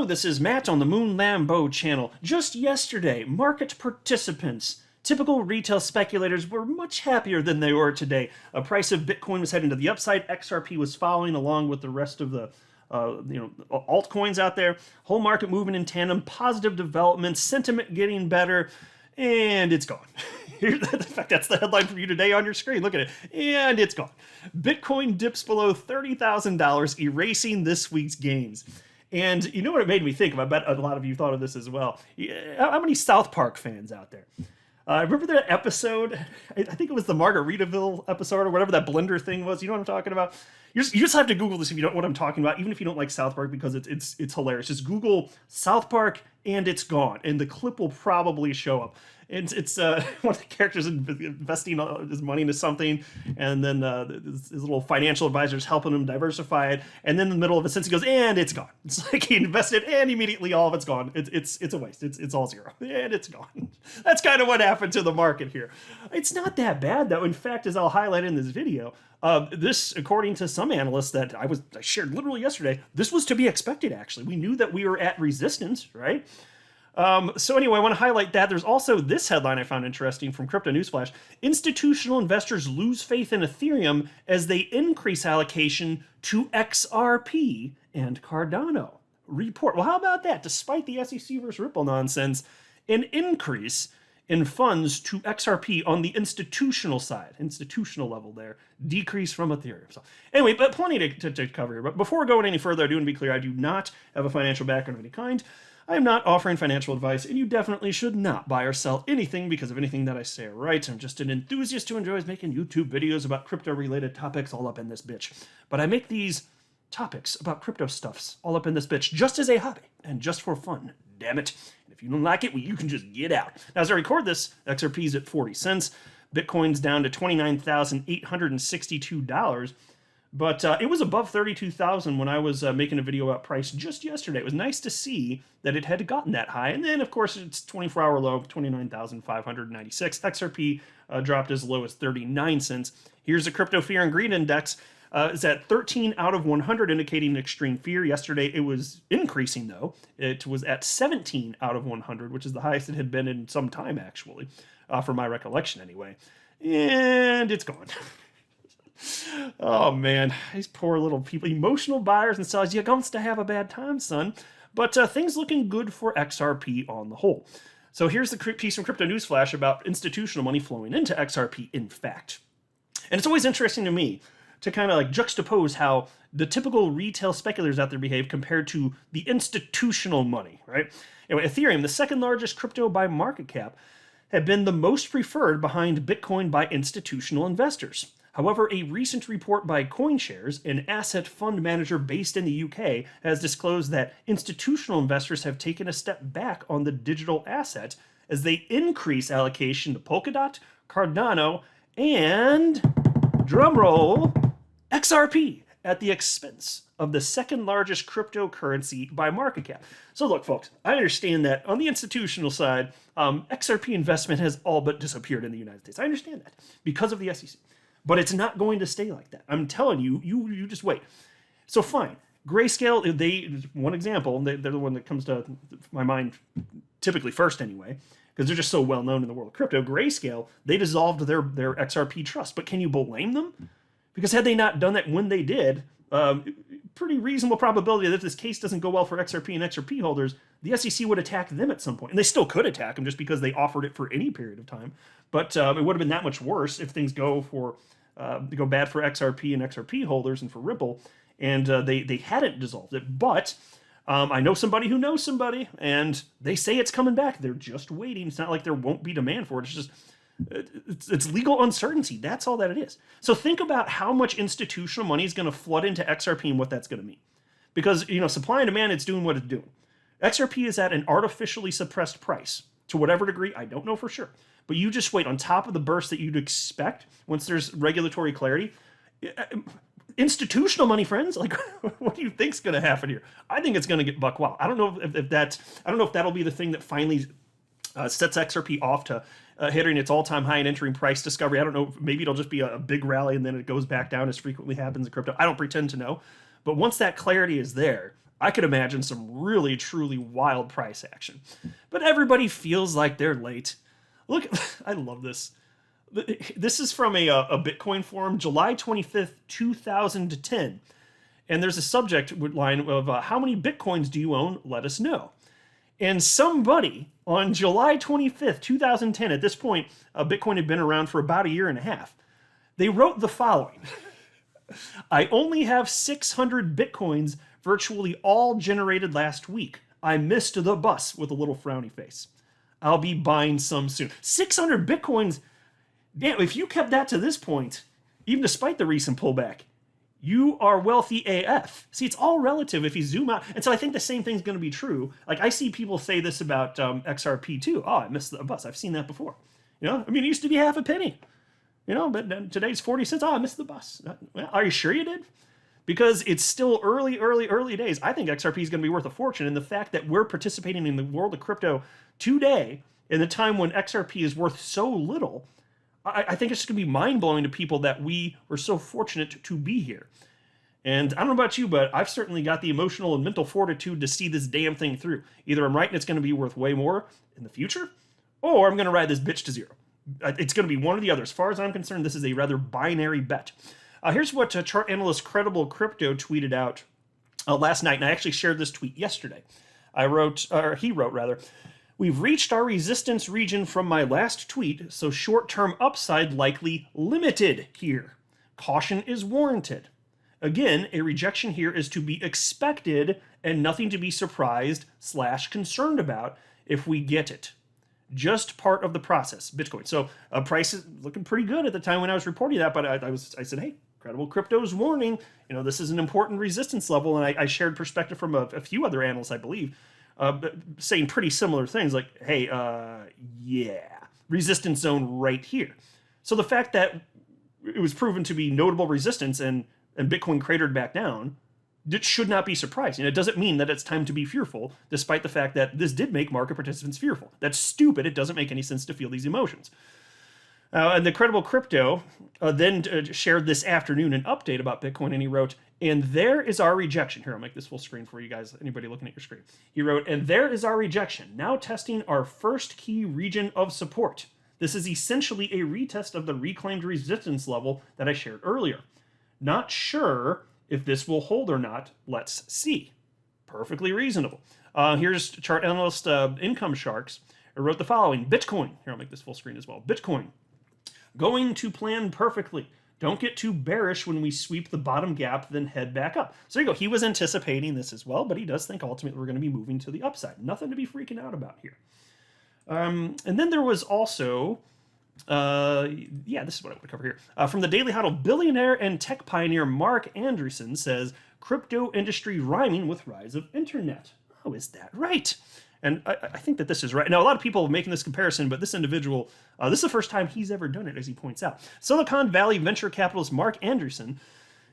Hello, this is Matt on the Moon Lambo channel. Just yesterday, market participants, typical retail speculators, were much happier than they were today. A price of Bitcoin was heading to the upside. XRP was following along with the rest of the altcoins out there. Whole market moving in tandem, positive developments, sentiment getting better, and it's gone. In fact, that's the headline for you today on your screen. Look at it. And it's gone. Bitcoin dips below $30,000, erasing this week's gains. And you know what it made me think of? I bet a lot of you thought of this as well. How many South Park fans out there? Remember that episode? I think it was the Margaritaville episode or whatever that blender thing was. You know what I'm talking about? You just have to Google this if you don't know what I'm talking about, even if you don't like South Park, because it's hilarious. Just Google South Park and it's gone, and the clip will probably show up. It's one of the characters investing his money into something, and then his little financial advisors helping him diversify it, and then in the middle of a sentence he goes, and it's gone. It's like he invested, and immediately all of it's gone. It's a waste. It's all zero, and it's gone. That's kind of what happened to the market here. It's not that bad, though. In fact, as I'll highlight in this video, this, according to some analysts that I shared literally yesterday, this was to be expected, actually. We knew that we were at resistance, right? So anyway, I want to highlight that. There's also this headline I found interesting from Crypto Newsflash. Institutional investors lose faith in Ethereum as they increase allocation to XRP and Cardano. Report. Well, how about that? Despite the SEC versus Ripple nonsense, an increase in funds to XRP on the institutional side, institutional level there, decrease from Ethereum. So anyway, but plenty to cover here. But before going any further, I do want to be clear, I do not have a financial background of any kind. I am not offering financial advice, and you definitely should not buy or sell anything because of anything that I say or write. I'm just an enthusiast who enjoys making YouTube videos about crypto-related topics all up in this bitch. But I make these topics about crypto stuffs all up in this bitch just as a hobby and just for fun. Damn it. And if you don't like it, well, you can just get out. Now, as I record this, XRP's at 40 cents. Bitcoin's down to $29,862. But it was above 32,000 when I was making a video about price just yesterday. It was nice to see that it had gotten that high. And then, of course, it's 24-hour low of 29,596. XRP dropped as low as 39 cents. Here's the Crypto Fear and Greed Index. It's at 13 out of 100, indicating extreme fear. Yesterday, it was increasing, though. It was at 17 out of 100, which is the highest it had been in some time, actually, from my recollection, anyway. And it's gone. Oh man, these poor little people, emotional buyers and sellers. You're going to have a bad time, son. But things looking good for XRP on the whole. So here's the piece from Crypto Newsflash about institutional money flowing into XRP, in fact. And it's always interesting to me to kind of like juxtapose how the typical retail speculators out there behave compared to the institutional money, right? Anyway, Ethereum, the second largest crypto by market cap, had been the most preferred behind Bitcoin by institutional investors. However, a recent report by CoinShares, an asset fund manager based in the UK, has disclosed that institutional investors have taken a step back on the digital asset as they increase allocation to Polkadot, Cardano, and, drumroll, XRP at the expense of the second largest cryptocurrency by market cap. So look, folks, I understand that on the institutional side, XRP investment has all but disappeared in the United States. I understand that because of the SEC. But it's not going to stay like that. I'm telling you, you just wait. So fine, Grayscale, one example, they're the one that comes to my mind typically first anyway, because they're just so well known in the world of crypto. Grayscale, they dissolved their XRP trust. But can you blame them? Because had they not done that when they did, pretty reasonable probability that if this case doesn't go well for XRP and XRP holders, the SEC would attack them at some point. And they still could attack them just because they offered it for any period of time. But it would have been that much worse if things go bad for XRP and XRP holders and for Ripple, and they hadn't dissolved it. But I know somebody who knows somebody, and they say it's coming back. They're just waiting. It's not like there won't be demand for it. It's just it's legal uncertainty. That's all that it is. So think about how much institutional money is going to flood into XRP and what that's going to mean. Because, supply and demand, it's doing what it's doing. XRP is at an artificially suppressed price. To whatever degree, I don't know for sure. But you just wait on top of the burst that you'd expect once there's regulatory clarity. Institutional money, friends, like what do you think's going to happen here? I think it's going to get buck wild. I don't know if that'll be the thing that finally sets XRP off to hitting its all-time high and entering price discovery. I don't know. Maybe it'll just be a big rally and then it goes back down as frequently happens in crypto. I don't pretend to know. But once that clarity is there, I could imagine some really, truly wild price action. But everybody feels like they're late. Look, I love this. This is from a Bitcoin forum, July 25th, 2010. And there's a subject line of how many Bitcoins do you own? Let us know. And somebody on July 25th, 2010, at this point, Bitcoin had been around for about a year and a half. They wrote the following. I only have 600 Bitcoins, virtually all generated last week. I missed the bus, with a little frowny face. I'll be buying some soon. 600 Bitcoins. Damn, if you kept that to this point, even despite the recent pullback, you are wealthy AF. See, it's all relative if you zoom out. And so I think the same thing's going to be true. Like, I see people say this about XRP too. Oh, I missed the bus. I've seen that before. You know, I mean, it used to be half a penny. You know, but today's 40 cents. Oh, I missed the bus. Well, are you sure you did? Because it's still early days. I think XRP is going to be worth a fortune. And the fact that we're participating in the world of crypto today, in the time when XRP is worth so little, I think it's going to be mind-blowing to people that we were so fortunate to be here. And I don't know about you, but I've certainly got the emotional and mental fortitude to see this damn thing through. Either I'm right and it's going to be worth way more in the future, or I'm going to ride this bitch to zero. It's going to be one or the other. As far as I'm concerned, this is a rather binary bet. Here's what chart analyst Credible Crypto tweeted out last night, and I actually shared this tweet yesterday. He wrote rather, we've reached our resistance region from my last tweet, so short-term upside likely limited here. Caution is warranted. Again, a rejection here is to be expected and nothing to be surprised/concerned about if we get it. Just part of the process, Bitcoin. So price is looking pretty good at the time when I was reporting that, but I said, hey, Credible Crypto's warning, you know, this is an important resistance level, and I shared perspective from a few other analysts, I believe, saying pretty similar things like, hey, yeah, resistance zone right here. So the fact that it was proven to be notable resistance and Bitcoin cratered back down, it should not be surprising. It doesn't mean that it's time to be fearful, despite the fact that this did make market participants fearful. That's stupid. It doesn't make any sense to feel these emotions. And the Credible Crypto then shared this afternoon an update about Bitcoin, and he wrote, and there is our rejection. Here, I'll make this full screen for you guys, anybody looking at your screen. He wrote, and there is our rejection, now testing our first key region of support. This is essentially a retest of the reclaimed resistance level that I shared earlier. Not sure if this will hold or not. Let's see. Perfectly reasonable. Here's chart analyst Income Sharks. I wrote the following. Bitcoin. Here, I'll make this full screen as well. Bitcoin. Going to plan perfectly. Don't get too bearish when we sweep the bottom gap, then head back up. So there you go. He was anticipating this as well, but he does think ultimately we're going to be moving to the upside. Nothing to be freaking out about here. And then there was also... this is what I want to cover here. From the Daily HODL, billionaire and tech pioneer Marc Andreessen says, crypto industry rhyming with rise of internet. Oh, is that right? And I think that this is right. Now, a lot of people are making this comparison, but this individual, this is the first time he's ever done it, as he points out. Silicon Valley venture capitalist Marc Andreessen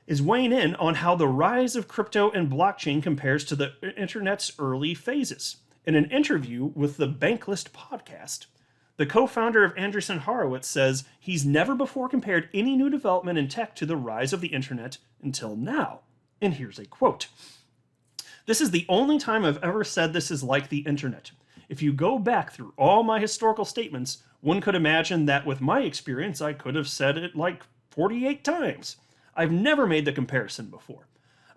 is weighing in on how the rise of crypto and blockchain compares to the internet's early phases. In an interview with the Banklist podcast, the co-founder of Andreessen Horowitz says he's never before compared any new development in tech to the rise of the internet until now. And here's a quote. This is the only time I've ever said this is like the internet. If you go back through all my historical statements, one could imagine that with my experience, I could have said it like 48 times. I've never made the comparison before.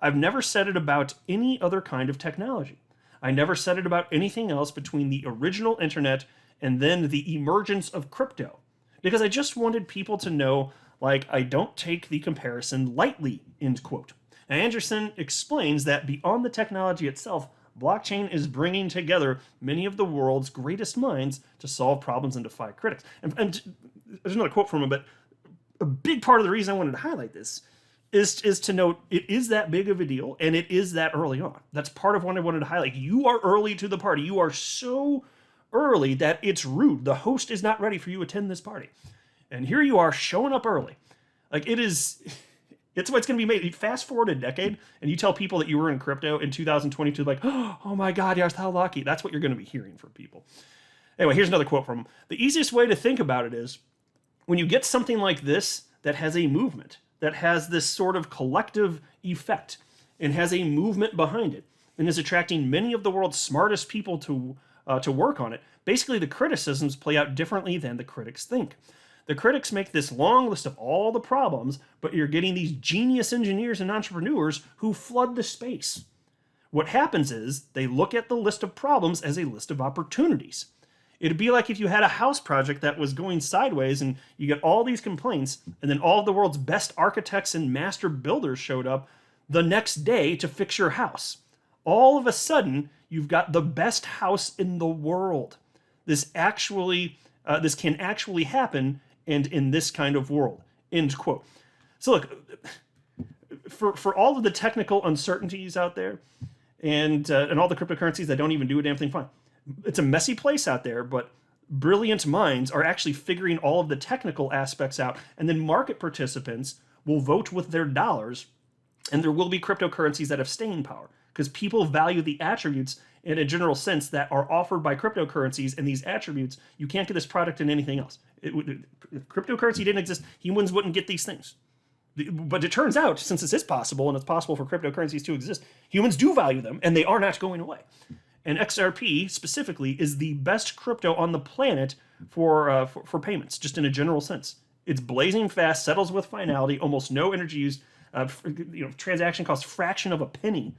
I've never said it about any other kind of technology. I never said it about anything else between the original internet and then the emergence of crypto. Because I just wanted people to know, like, I don't take the comparison lightly, end quote. Now, Andreessen explains that beyond the technology itself, blockchain is bringing together many of the world's greatest minds to solve problems and defy critics. And there's another quote from him, but a big part of the reason I wanted to highlight this is to note it is that big of a deal, and it is that early on. That's part of what I wanted to highlight. You are early to the party. You are so early that it's rude. The host is not ready for you to attend this party. And here you are showing up early. Like, it's what's going to be made. Fast forward a decade, and you tell people that you were in crypto in 2022, like, oh my God, you're so lucky. That's what you're going to be hearing from people. Anyway, here's another quote from him. The easiest way to think about it is when you get something like this that has a movement, that has this sort of collective effect and has a movement behind it, and is attracting many of the world's smartest people to work on it. Basically, the criticisms play out differently than the critics think. The critics make this long list of all the problems, but you're getting these genius engineers and entrepreneurs who flood the space. What happens is they look at the list of problems as a list of opportunities. It'd be like if you had a house project that was going sideways and you get all these complaints, and then all of the world's best architects and master builders showed up the next day to fix your house. All of a sudden, you've got the best house in the world. This can actually happen, and in this kind of world. End quote. So look, for all of the technical uncertainties out there, and all the cryptocurrencies that don't even do a damn thing fine, it's a messy place out there, but brilliant minds are actually figuring all of the technical aspects out, and then market participants will vote with their dollars, and there will be cryptocurrencies that have staying power, because people value the attributes in a general sense that are offered by cryptocurrencies, and these attributes, you can't get this product in anything else. If cryptocurrency didn't exist, humans wouldn't get these things. But it turns out, since this is possible, and it's possible for cryptocurrencies to exist, humans do value them, and they are not going away. And XRP, specifically, is the best crypto on the planet for payments, just in a general sense. It's blazing fast, settles with finality, almost no energy used, transaction costs fraction of a penny.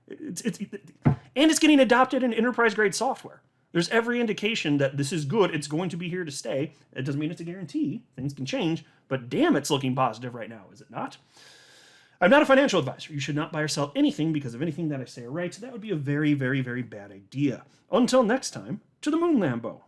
And it's getting adopted in enterprise-grade software. There's every indication that this is good. It's going to be here to stay. It doesn't mean it's a guarantee. Things can change, but damn, it's looking positive right now, is it not? I'm not a financial advisor. You should not buy or sell anything because of anything that I say or write. That would be a very, very, very bad idea. Until next time, to the moon, Lambo.